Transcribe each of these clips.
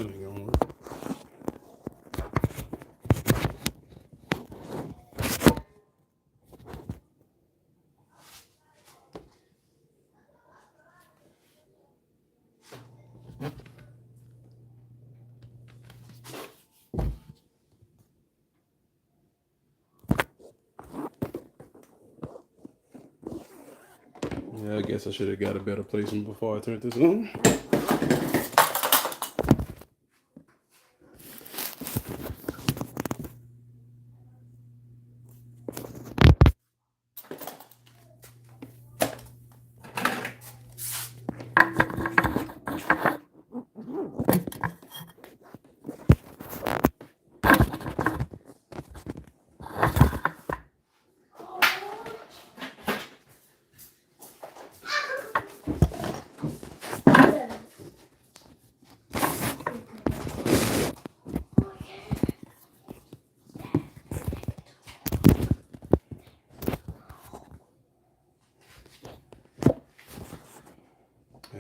still ain't gonna work. Yeah, I guess I should have got a better placement before I turned this on.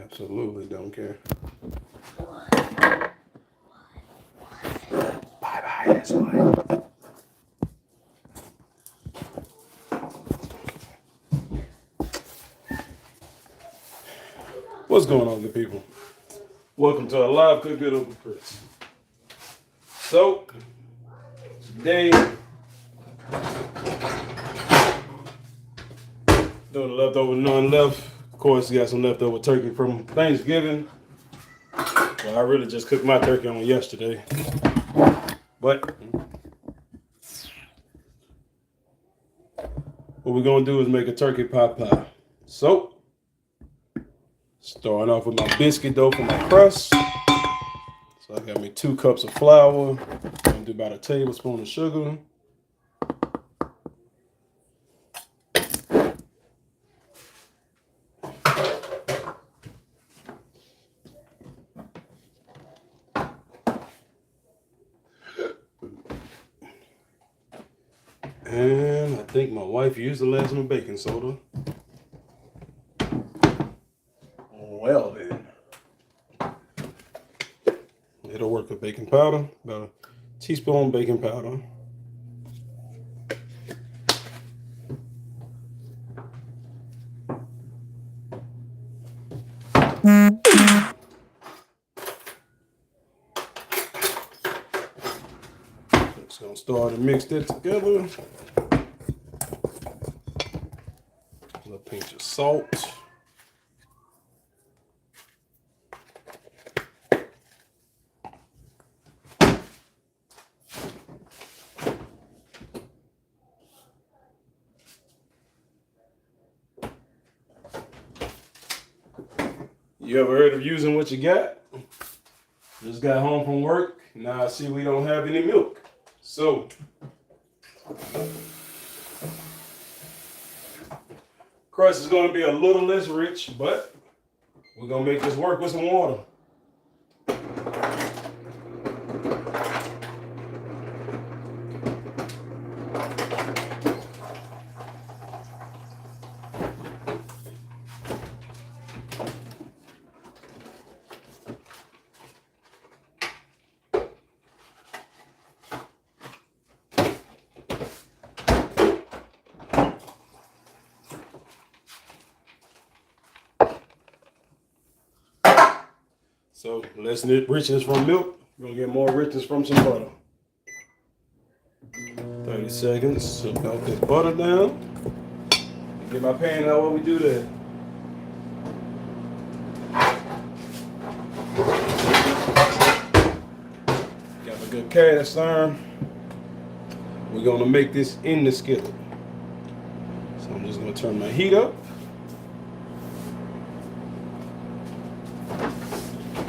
Absolutely don't care. Bye-bye, that's all. What's going on, good people? Welcome to a live cook good with Chris. So, today, doing the leftover none left. Of course, you got some leftover turkey from Thanksgiving. Well, I really just cooked my turkey on yesterday. But what we're gonna do is make a turkey pot pie. So, starting off with my biscuit dough for my crust. So I got me 2 cups of flour. I'm gonna do about a tablespoon of sugar. And I think my wife used the last one baking soda. Well then. It'll work with baking powder. About a teaspoon of baking powder. Just gonna start to mix that together. A little pinch of salt. You ever heard of using what you got? Just got home from work. Now I see we don't have any milk. So, crust is going to be a little less rich, but we're going to make this work with some water. So less richness from milk, we're gonna get more richness from some butter. 30 seconds, so melt this butter down. Get my pan out while we do that. Got a good cast iron. We're gonna make this in the skillet. So I'm just gonna turn my heat up.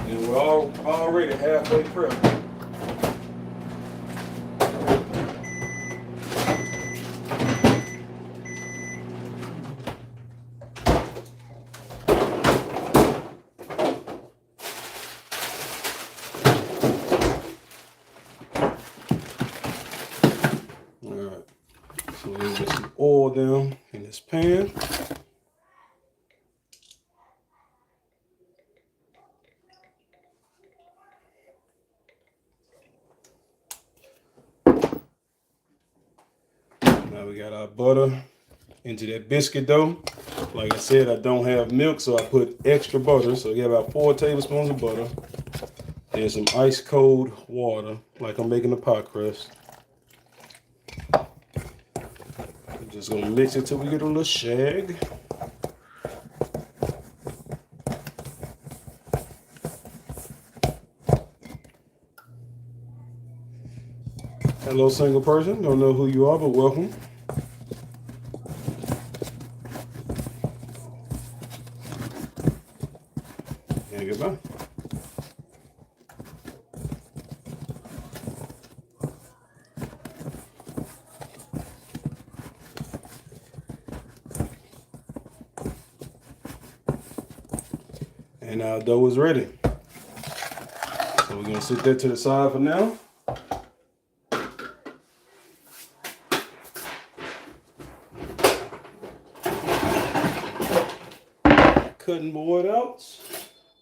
And we're already halfway prepped. Alright, so we'll get some oil down in this pan. Now we got our butter into that biscuit dough. Like I said, I don't have milk, so I put extra butter. So you got about 4 tablespoons of butter. And some ice cold water, like I'm making a pie crust. I'm just gonna mix it till we get a little shag. Hello, single person. Don't know who you are, but welcome. And goodbye. And our dough is ready. So we're gonna sit that to the side for now. Cutting board out.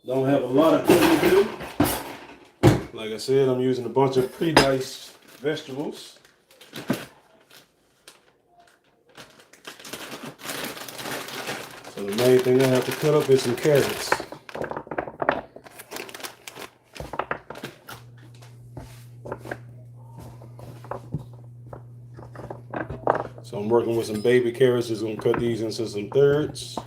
Don't have a lot of cutting to do. Like I said, I'm using a bunch of pre-diced vegetables. So the main thing I have to cut up is some carrots. So I'm working with some baby carrots. Just gonna cut these into some thirds.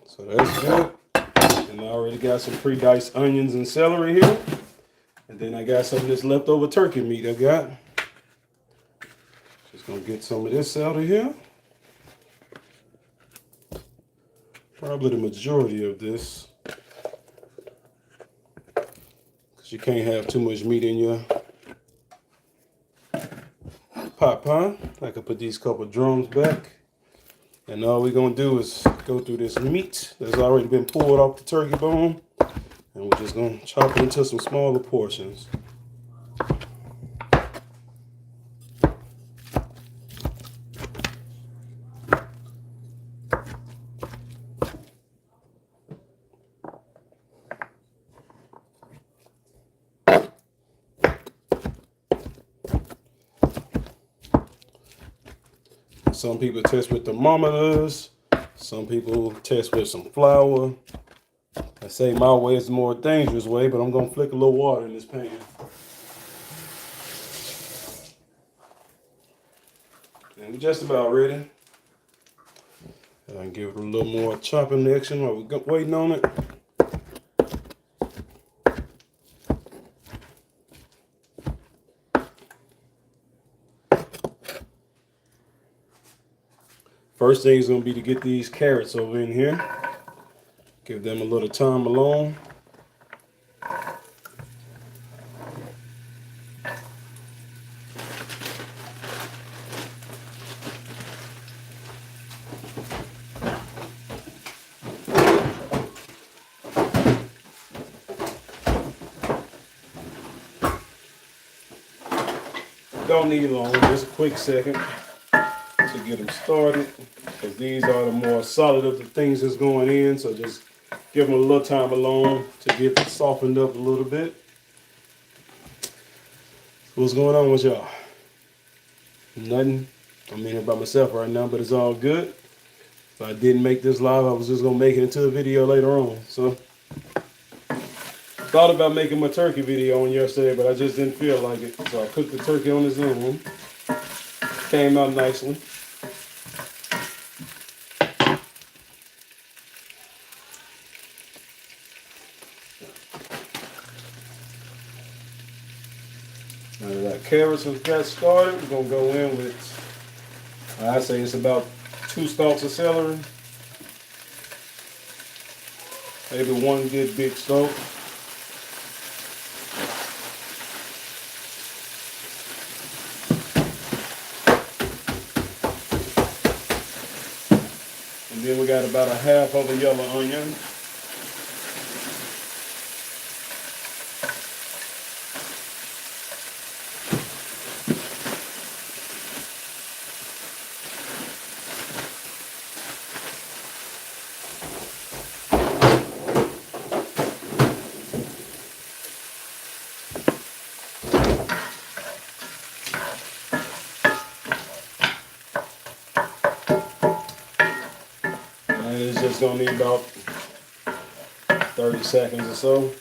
So that's good. And I already got some pre-diced onions and celery here. And then I got some of this leftover turkey meat I got. Just gonna get some of this out of here. Probably the majority of this. Because you can't have too much meat in your pot pie. I can put these couple drums back. And all we're gonna do is go through this meat that's already been pulled off the turkey bone. And we're just gonna chop it into some smaller portions. Some people test with thermometers. Some people test with some flour. I say my way is the more dangerous way, but I'm gonna flick a little water in this pan. And we're just about ready. And I can give it a little more chopping action while we're waiting on it. First thing is going to be to get these carrots over in here. Give them a little time alone. Don't need long, just a quick second to get them started, because these are the more solid of the things that's going in. So just give them a little time alone to get softened up a little bit. What's going on with y'all? Nothing. I'm in here by myself right now, but it's all good. If I didn't make this live, I was just gonna make it into a video later on. So thought about making my turkey video on yesterday, but I just didn't feel like it. So I cooked the turkey on its own. Came out nicely. Now that carrots have got started, we're gonna go in with, I say it's about 2 stalks of celery. Maybe 1 good big stalk. And then we got about a half of a yellow onion. gonna need about 30 seconds or so.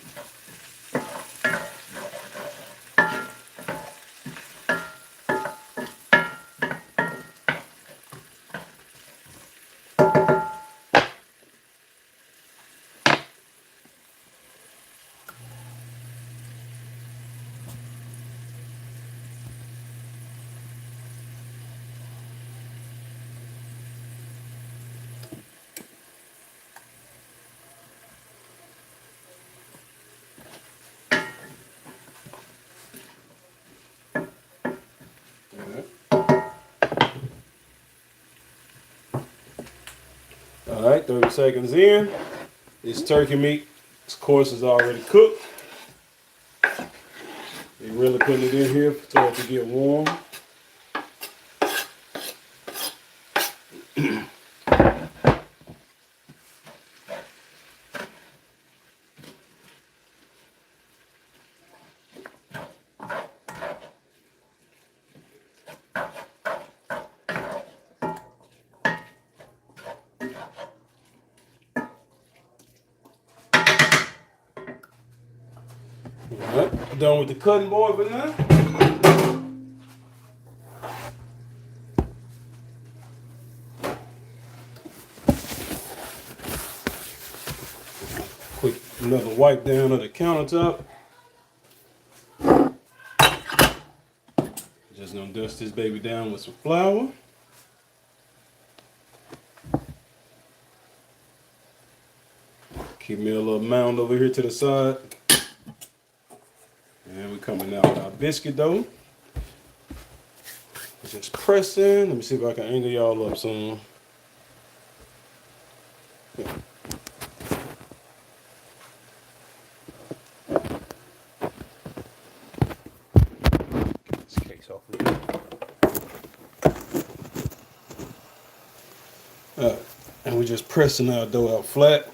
All right, 30 seconds in. This turkey meat, of course, is already cooked. You're really putting it in here for it to get warm. Alright, done with the cutting board for now. Quick, another wipe down of the countertop. Just gonna dust this baby down with some flour. Keep me a little mound over here to the side. And we're coming out with our biscuit dough. Just pressing. Let me see if I can angle y'all up some. Yeah. Get this case off of here. And we're just pressing our dough out flat.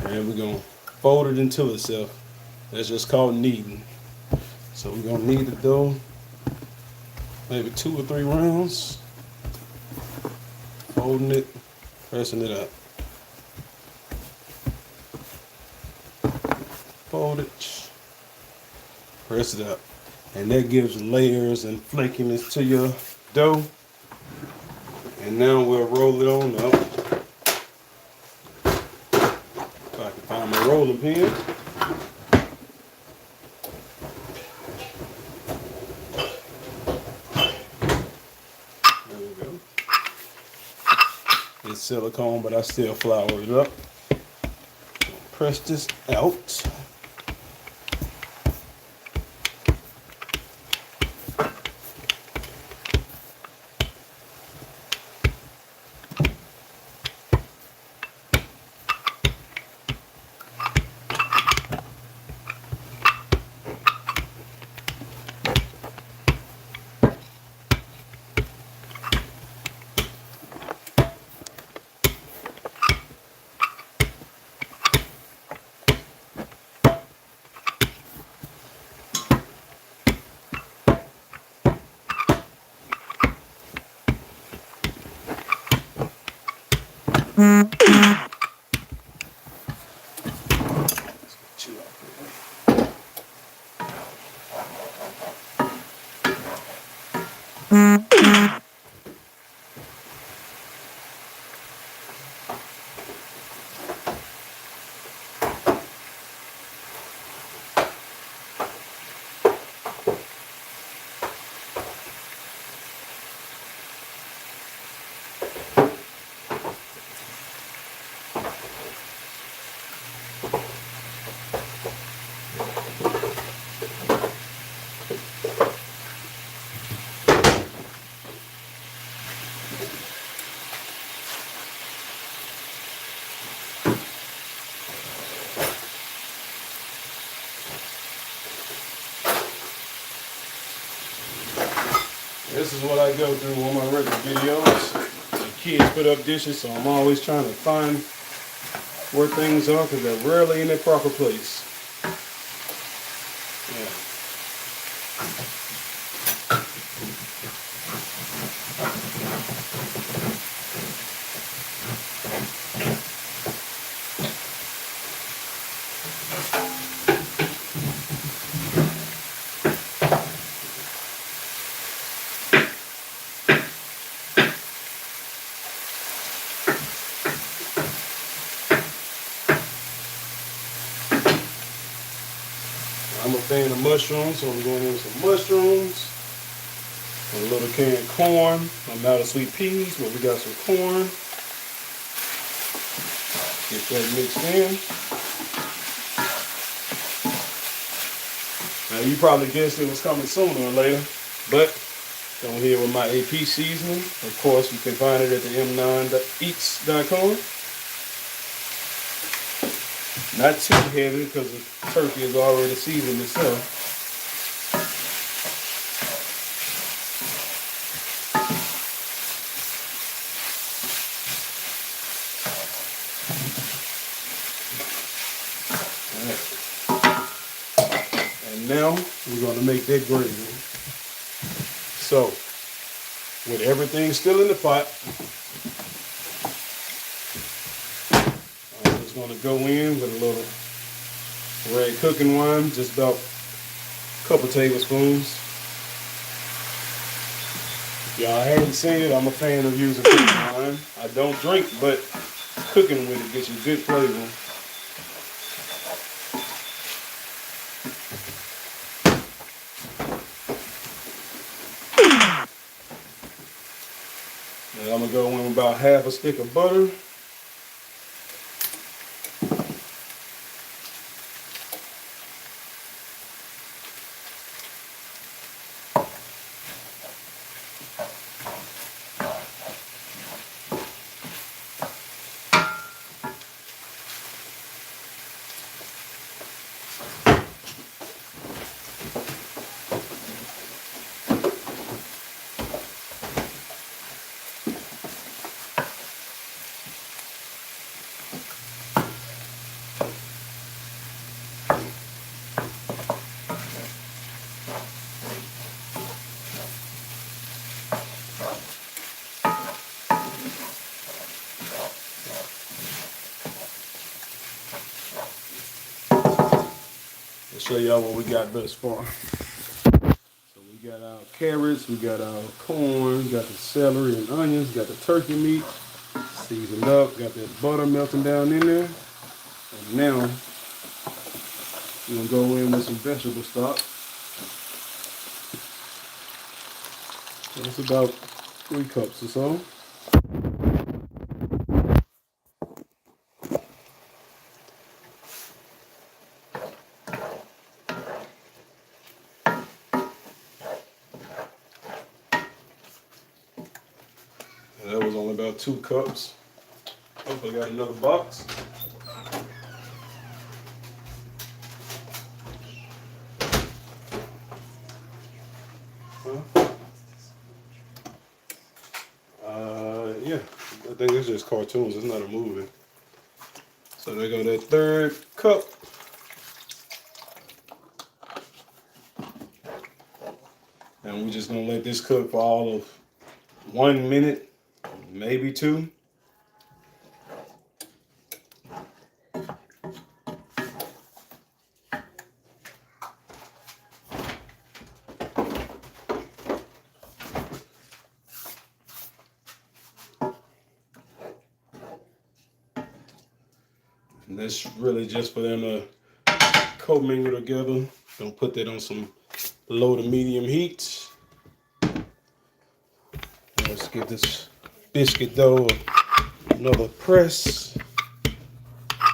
And we're going to fold it into itself. That's just called kneading. So we're going to knead the dough maybe 2 or 3 rounds. Folding it, pressing it up. Fold it, press it up. And that gives layers and flakiness to your dough. And now we'll roll it on up. If I can find my rolling pin. There we go. It's silicone, but I still flour it up. Press this out. This is what I go through on my regular videos. The kids put up dishes, so I'm always trying to find where things are because they're rarely in their proper place. Yeah. I'm a fan of mushrooms, so I'm going in with some mushrooms. A little canned corn. I'm out of sweet peas, but we got some corn. Get that mixed in. Now you probably guessed it was coming sooner or later, but going here with my AP seasoning. Of course, you can find it at the m9eats.com. Not too heavy because the turkey is already seasoned itself. And now we're going to make that gravy. So, with everything still in the pot, I'm just going to go in with a little red cooking wine, just about a couple tablespoons. If y'all hadn't seen it, I'm a fan of using cooking wine. I don't drink, but cooking with it gets you good flavor. And I'm going to go in with about half a stick of butter. I'll show y'all what we got thus far. So we got our carrots, we got our corn, we got the celery and onions, got the turkey meat seasoned up, got that butter melting down in there. And now we're gonna go in with some vegetable stock. That's about 3 cups or so. And that was only about 2 cups. Oh, I got another box. Yeah, I think it's just cartoons. It's not a movie. So there go that 3rd cup. And we're just gonna let this cook for all of 1 minute, maybe 2. And that's really just for them to co-mingle together. Don't put that on some low to medium heat. Let's give this biscuit dough another press.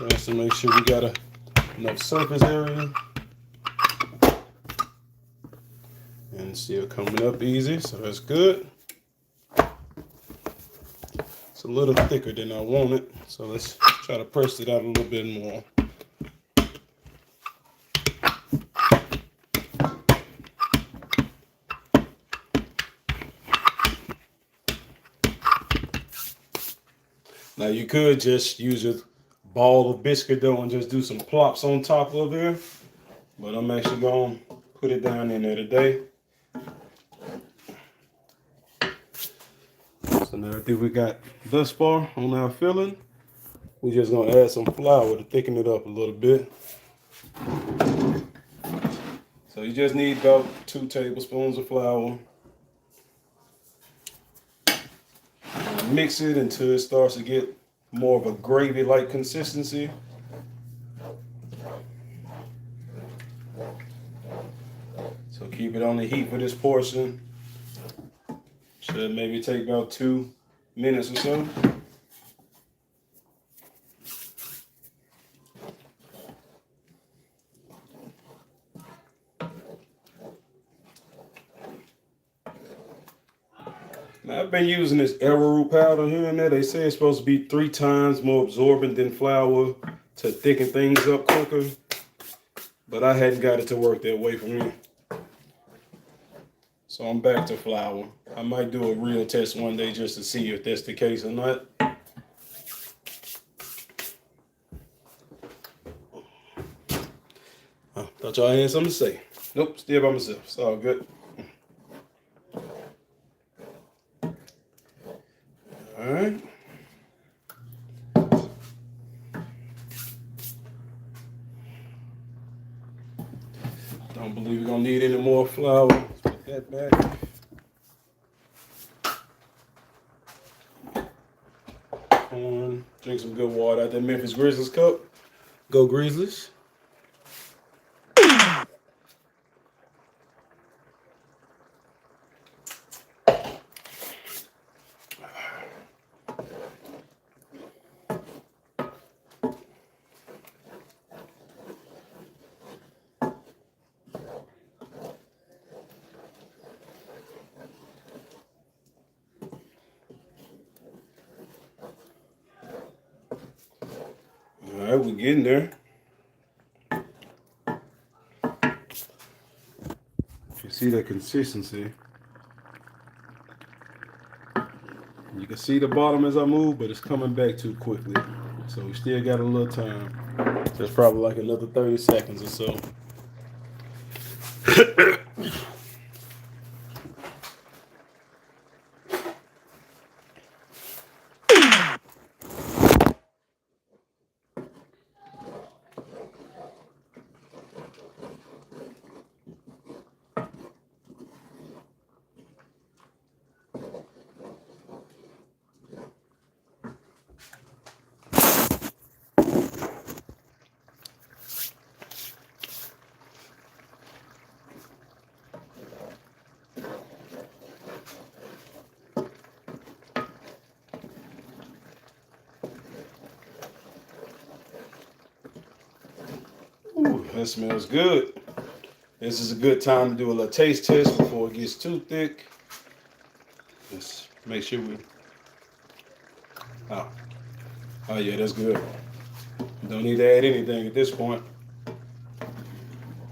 Just to make sure we got enough surface area. And still coming up easy, so that's good. It's a little thicker than I want it, so let's try to press it out a little bit more. Now you could just use a ball of biscuit dough and just do some plops on top of there, but I'm actually going to put it down in there today. So now I think we got thus far on our filling. We're just going to add some flour to thicken it up a little bit. So you just need about 2 tablespoons of flour. Mix it until it starts to get more of a gravy-like consistency. Keep it on the heat for this portion. Should maybe take about 2 minutes or so. Now, I've been using this arrowroot powder here and there. They say it's supposed to be 3 times more absorbent than flour to thicken things up quicker. But I hadn't got it to work that way for me. So I'm back to flour. I might do a real test one day just to see if that's the case or not. Thought y'all had something to say. Nope, still by myself. It's all good. All right. Don't believe we're gonna need any more flour. Let's put that back. Corn. Drink some good water out that Memphis Grizzlies cup. Go Grizzlies. All right, we're getting there. You see the consistency. You can see the bottom as I move, but it's coming back too quickly. So we still got a little time. There's probably like another 30 seconds or so. Ooh, that smells good. This is a good time to do a little taste test before it gets too thick. Let's make sure we... Oh yeah, that's good. Don't need to add anything at this point.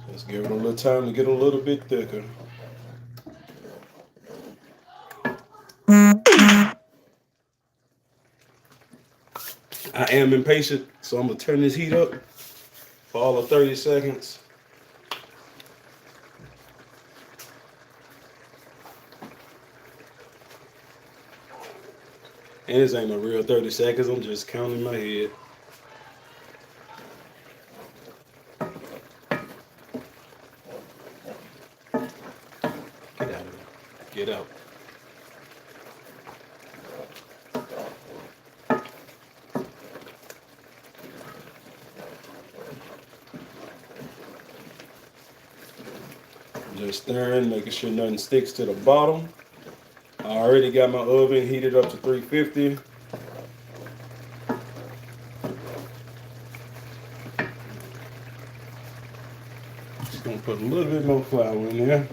Let's give it a little time to get a little bit thicker. I am impatient, so I'm gonna turn this heat up for all of 30 seconds. And this ain't no real 30 seconds, I'm just counting my head. Get out of there. Get out. Just stirring, making sure nothing sticks to the bottom. I already got my oven heated up to 350. Just gonna put a little bit more flour in there.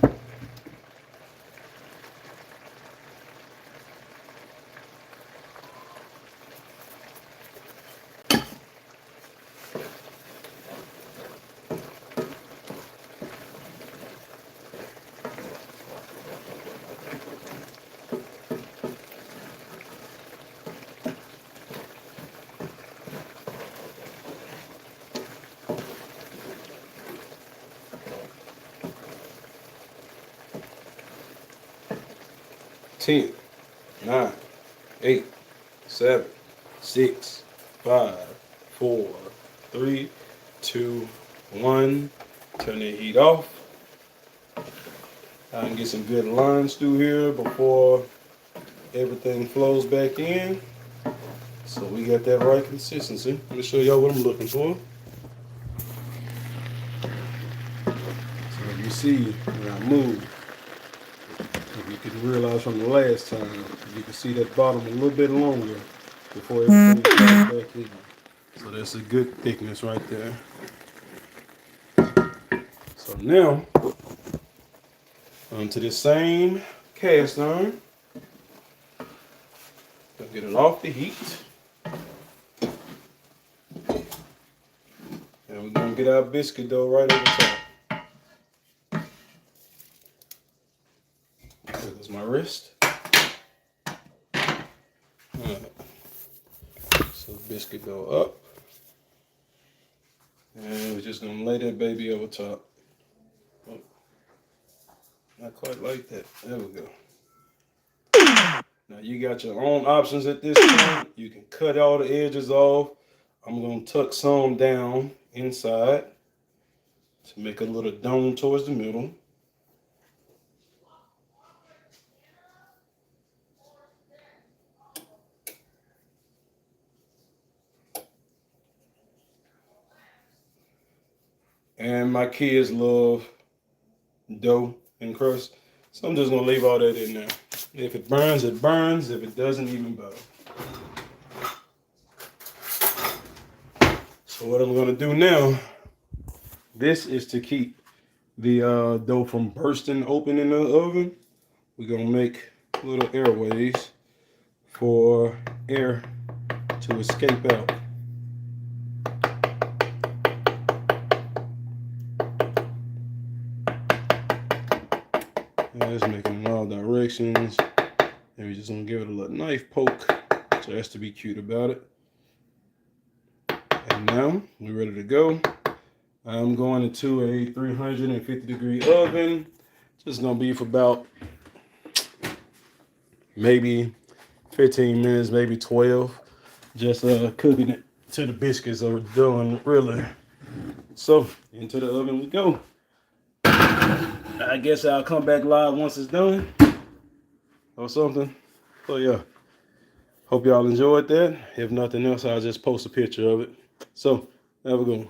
Ten, 9, 8, 7, 6, 5, 4, 3, 2, 1. Turn the heat off. I can get some good lines through here before everything flows back in. So we got that right consistency. Let me show y'all what I'm looking for. So you see when I move. If you can realize from the last time, you can see that bottom a little bit longer before everything comes back in. So that's a good thickness right there. So now, onto the same cast iron. Gonna get it off the heat. And we're gonna get our biscuit dough right over top. There goes my wrist. Alright. So biscuit dough up. And we're just gonna lay that baby over top. Oh, not quite like that. There we go. Now you got your own options at this point. You can cut all the edges off. I'm gonna tuck some down inside to make a little dome towards the middle. And my kids love dough and crust, so I'm just gonna leave all that in there. If it burns, it burns. If it doesn't, even better. So what I'm gonna do now, this is to keep the dough from bursting open in the oven. We're gonna make little airways for air to escape out. Just making in all directions. And we're just gonna give it a little knife poke. So that's to be cute about it. And now we're ready to go. I'm going into a 350-degree oven. Just gonna be for about maybe 15 minutes, maybe 12. Just cooking it till the biscuits are done, really. So into the oven we go. I guess I'll come back live once it's done or something. So yeah, hope y'all enjoyed that. If nothing else, I'll just post a picture of it. So have a good one.